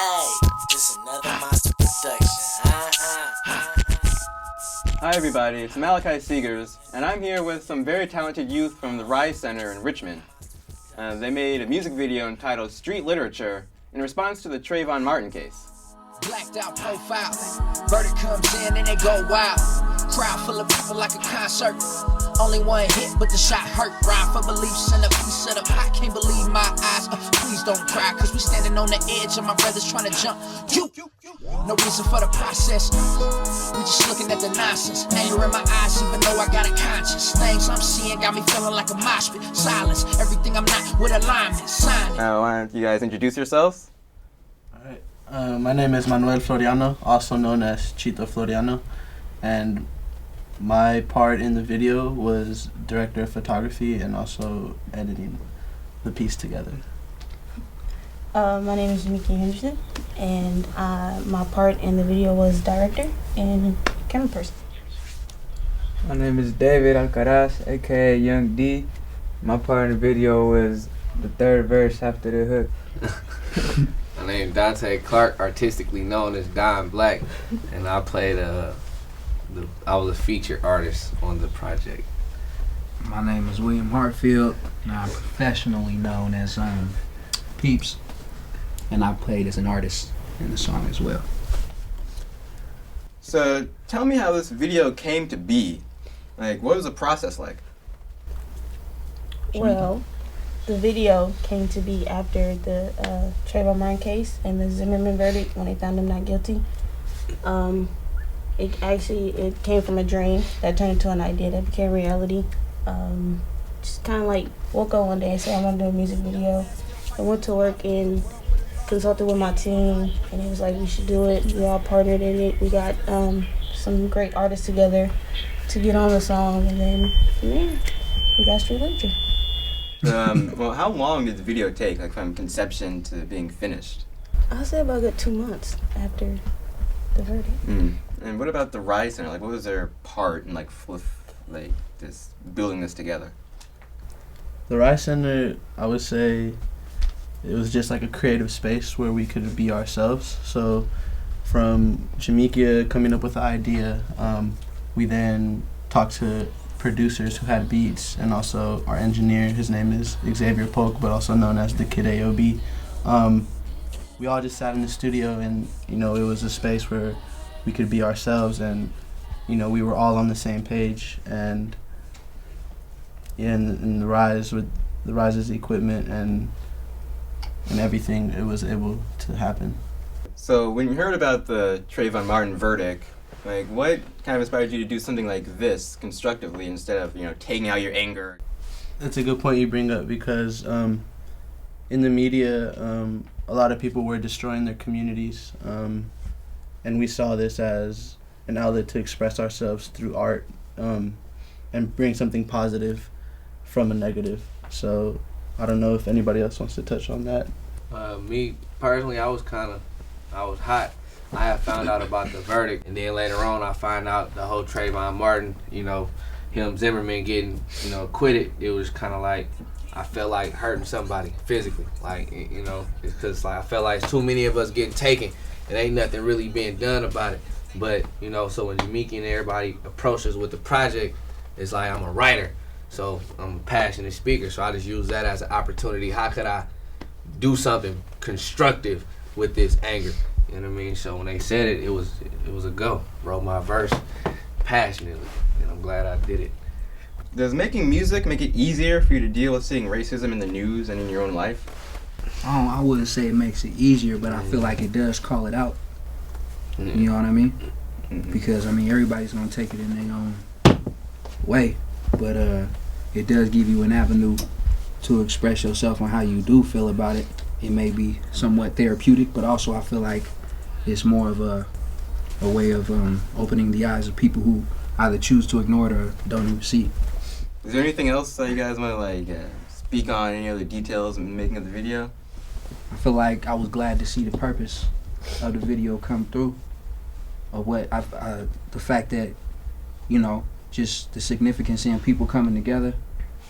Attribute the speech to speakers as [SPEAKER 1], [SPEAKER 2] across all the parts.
[SPEAKER 1] Hey, this another monster production.
[SPEAKER 2] Hi everybody, it's Malachi Segers, and I'm here with some very talented youth from the RYSE Center in Richmond. They made a music video entitled Street Literature in response to the Trayvon Martin case.
[SPEAKER 3] Blacked out profile, verdict comes in and they go wild. Crowd full of people like a concert. Only one hit, but the shot hurt. Rhyme for beliefs and a piece of the pie. Can't believe my eyes. Please don't cry, cause we standing on the edge and my brother's trying to jump. No reason for the process. We just looking at the nonsense. Anger in my eyes, even though I got a conscience. Things I'm seeing got me feeling like a mosh pit. Silence, everything I'm not with alignment. Sign it.
[SPEAKER 2] Why don't you guys introduce yourselves?
[SPEAKER 4] Alright, my name is Manuel Floriano, also known as Chito Floriano, and my part in the video was director of photography and also editing the piece together.
[SPEAKER 5] My name is Mickey Henderson, and my part in the video was director and camera person.
[SPEAKER 6] My name is David Alcaraz, aka Young D. My part in the video was the third verse after the hook.
[SPEAKER 7] My name is Dante Clark, artistically known as Don Black, and I played I was a featured artist on the project.
[SPEAKER 8] My name is William Hartfield, and I'm professionally known as Peeps, and I played as an artist in the song as well.
[SPEAKER 2] So tell me how this video came to be. Like, what was the process like?
[SPEAKER 5] Well, the video came to be after the Trayvon Martin case and the Zimmerman verdict when they found him not guilty. It came from a dream that turned into an idea that became reality. Just kind of like woke up one day and said I want to do a music video. I went to work and consulted with my team, and it was like we should do it. We all partnered in it. We got some great artists together to get on the song, and then from there we got Street Literature.
[SPEAKER 2] Well, how long did the video take, like from conception to being finished?
[SPEAKER 5] I'd say about a good 2 months after the verdict.
[SPEAKER 2] And what about the RYSE Center? Like, what was their part in this building this together?
[SPEAKER 4] The RYSE Center, I would say, it was just like a creative space where we could be ourselves. So from Jamaica coming up with the idea, we then talked to producers who had beats, and also our engineer. His name is Xavier Polk, but also known as the Kid AOB. We all just sat in the studio, and it was a space where we could be ourselves, and we were all on the same page. And in the RYSE, with the RYSE's equipment and everything, it was able to happen.
[SPEAKER 2] So when you heard about the Trayvon Martin verdict, like, what kind of inspired you to do something like this constructively instead of taking out your anger?
[SPEAKER 4] That's a good point you bring up, because in the media, a lot of people were destroying their communities, and we saw this as an outlet to express ourselves through art, and bring something positive from a negative. So I don't know if anybody else wants to touch on that.
[SPEAKER 7] Me personally, I was hot. I had found out about the verdict, and then later on I find out the whole Trayvon Martin, him Zimmerman getting, acquitted. It was kind of like I felt like hurting somebody physically, it's because I felt like too many of us getting taken. It ain't nothing really being done about it. But so when Jamaica and everybody approached us with the project, it's like I'm a writer, so I'm a passionate speaker. So I just use that as an opportunity. How could I do something constructive with this anger? You know what I mean? So when they said it, it was a go. Wrote my verse passionately, and I'm glad I did it.
[SPEAKER 2] Does making music make it easier for you to deal with seeing racism in the news and in your own life?
[SPEAKER 8] I wouldn't say it makes it easier, but I feel like it does call it out. You know what I mean? Because everybody's gonna take it in their own way, but it does give you an avenue to express yourself on how you do feel about it. It may be somewhat therapeutic, but also I feel like it's more of a way of opening the eyes of people who either choose to ignore it or don't even see it.
[SPEAKER 2] Is there anything else that you guys want to speak on? Any other details in the making of the video?
[SPEAKER 8] I feel like I was glad to see the purpose of the video come through, of what the fact that just the significance in people coming together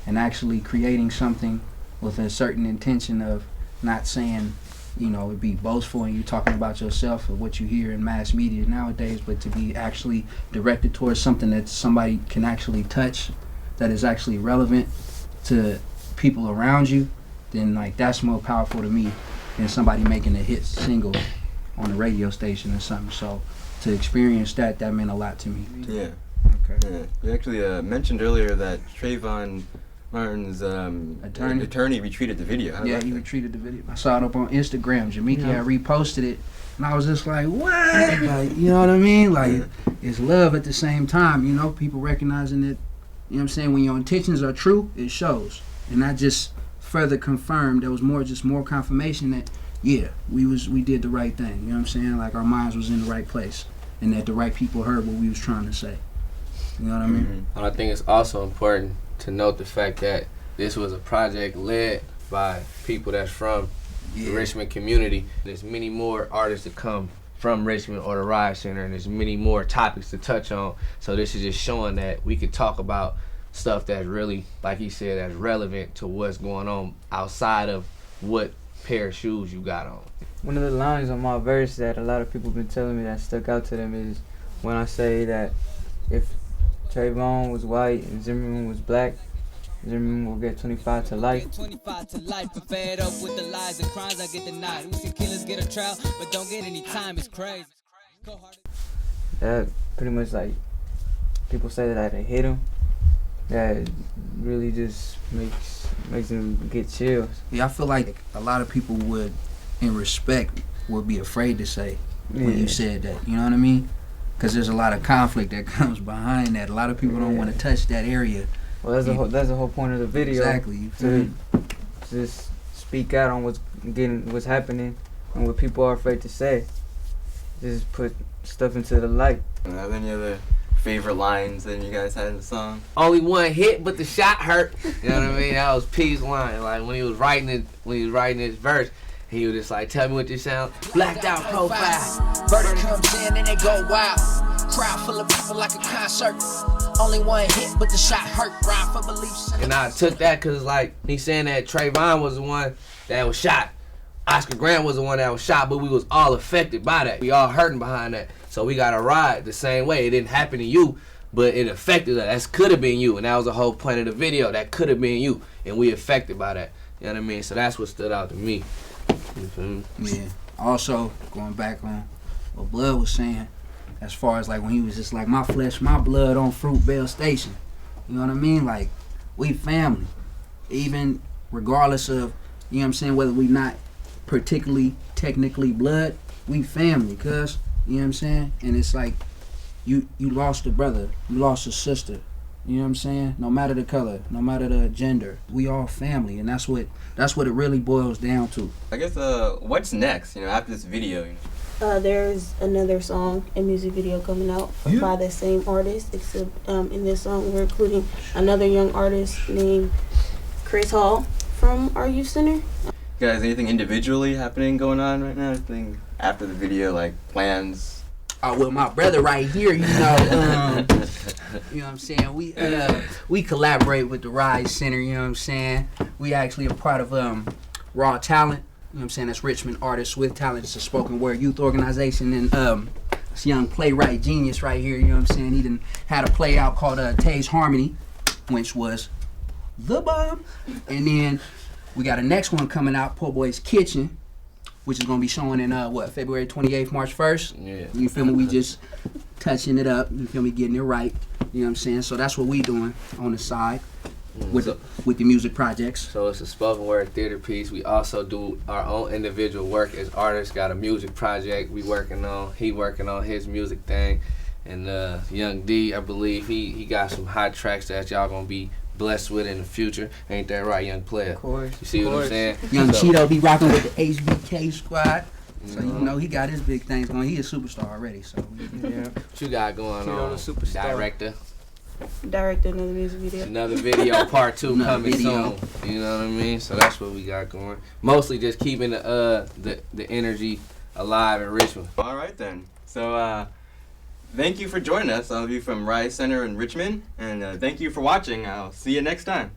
[SPEAKER 8] and actually creating something with a certain intention of not saying you know, it'd be boastful and you talking about yourself or what you hear in mass media nowadays, but to be actually directed towards something that somebody can actually touch, that is actually relevant to people around you, then like that's more powerful to me than somebody making a hit single on a radio station or something. So to experience that meant a lot to me.
[SPEAKER 2] Yeah.
[SPEAKER 8] Okay.
[SPEAKER 2] Yeah. You actually mentioned earlier that Trayvon Martin's attorney retweeted the video.
[SPEAKER 8] Yeah, he retweeted the video. I saw it up on Instagram. Jamaica had reposted it, and I was just like, what? Like, you know what I mean? Like, it's love at the same time, you know, people recognizing it. You know what I'm saying? When your intentions are true, it shows. And that just further confirmed, there was more confirmation that, yeah, we did the right thing. You know what I'm saying? Like, our minds was in the right place, and that the right people heard what we was trying to say. You know what I mean?
[SPEAKER 7] And I think it's also important to note the fact that this was a project led by people that's from the Richmond community. There's many more artists to come from Richmond or the RYSE Center, and there's many more topics to touch on. So this is just showing that we could talk about stuff that's really, like he said, that's relevant to what's going on outside of what pair of shoes you got on.
[SPEAKER 6] One of the lines on my verse that a lot of people been telling me that stuck out to them is when I say that if Trayvon was white and Zimmerman was black, Zimmerman will get 25 to life.
[SPEAKER 9] 25 to life, but fed up with the lies and crimes I get denied. We see killers get a trial, but don't get any time. It's crazy.
[SPEAKER 6] That pretty much, like, people say that I hit him. That really just makes them get chills.
[SPEAKER 8] Yeah, I feel like a lot of people would, in respect, would be afraid to say when you said that. You know what I mean? Because there's a lot of conflict that comes behind that. A lot of people don't want to touch that area.
[SPEAKER 6] Well, that's the whole point of the video.
[SPEAKER 8] Exactly.
[SPEAKER 6] To just speak out on what's happening and what people are afraid to say. Just put stuff into the light.
[SPEAKER 2] Have any other favorite lines that you guys had in the song?
[SPEAKER 7] Only one hit, but the shot hurt. You know what I mean? That was P's line. Like when he was writing his verse, he was just like, tell me what you sound. Blacked out profile.
[SPEAKER 3] Verdict comes in and they go wild. Crowd full of people like a concert. Only one hit, but the shot hurt. Rhyme for beliefs.
[SPEAKER 7] And I took that because, like, he's saying that Trayvon was the one that was shot. Oscar Grant was the one that was shot, but we was all affected by that. We all hurting behind that. So we got to ride the same way. It didn't happen to you, but it affected us. That could have been you, and that was the whole point of the video. That could have been you, and we affected by that. You know what I mean? So that's what stood out to me. You feel me?
[SPEAKER 8] Yeah. Also, going back on what Blood was saying, as far as like when he was just like, my flesh, my blood on Fruitvale Station. You know what I mean? Like, we family. Even regardless of, you know what I'm saying, whether we not particularly technically blood, we family, cuz, you know what I'm saying? And it's like, you lost a brother, you lost a sister, you know what I'm saying? No matter the color, no matter the gender, we all family, and that's what it really boils down to.
[SPEAKER 2] I guess what's next, you know, after this video?
[SPEAKER 5] There's another song and music video coming out by the same artist, except in this song we're including another young artist named Chris Hall from our youth center.
[SPEAKER 2] Guys, anything individually going on right now? Anything after the video, like plans?
[SPEAKER 8] Well, my brother right here, you know, you know what I'm saying? We collaborate with the RYSE Center, you know what I'm saying? We actually are part of Raw Talent. You know what I'm saying? That's Richmond Artists with Talent. It's a spoken word youth organization. And this young playwright genius right here, you know what I'm saying? He done had a play out called Tay's Harmony, which was the bomb. And then we got a next one coming out, Poor Boy's Kitchen, which is going to be showing in, February 28th, March 1st?
[SPEAKER 7] Yeah.
[SPEAKER 8] You feel me? We just touching it up. You feel me? Getting it right. You know what I'm saying? So that's what we doing on the side. With the music projects.
[SPEAKER 7] So it's a spoken word theater piece. We also do our own individual work as artists. Got a music project he working on his music thing. And Young D, I believe he got some hot tracks that y'all gonna be blessed with in the future. Ain't that right, young player?
[SPEAKER 6] Of course.
[SPEAKER 7] You see what I'm saying?
[SPEAKER 8] Young Cheeto be rocking with the HBK squad. So you know he got his big things going. He a superstar already. So
[SPEAKER 6] Yeah.
[SPEAKER 7] What you got going
[SPEAKER 6] Cheeto
[SPEAKER 7] on?
[SPEAKER 6] the superstar.
[SPEAKER 5] Directed another music video.
[SPEAKER 7] Another video, part 2
[SPEAKER 8] Another
[SPEAKER 7] coming
[SPEAKER 8] video.
[SPEAKER 7] soon. You know what I mean? So that's what we got going. Mostly just keeping the energy alive in Richmond.
[SPEAKER 2] All right then. So thank you for joining us, all of you from RYSE Center in Richmond, and thank you for watching. I'll see you next time.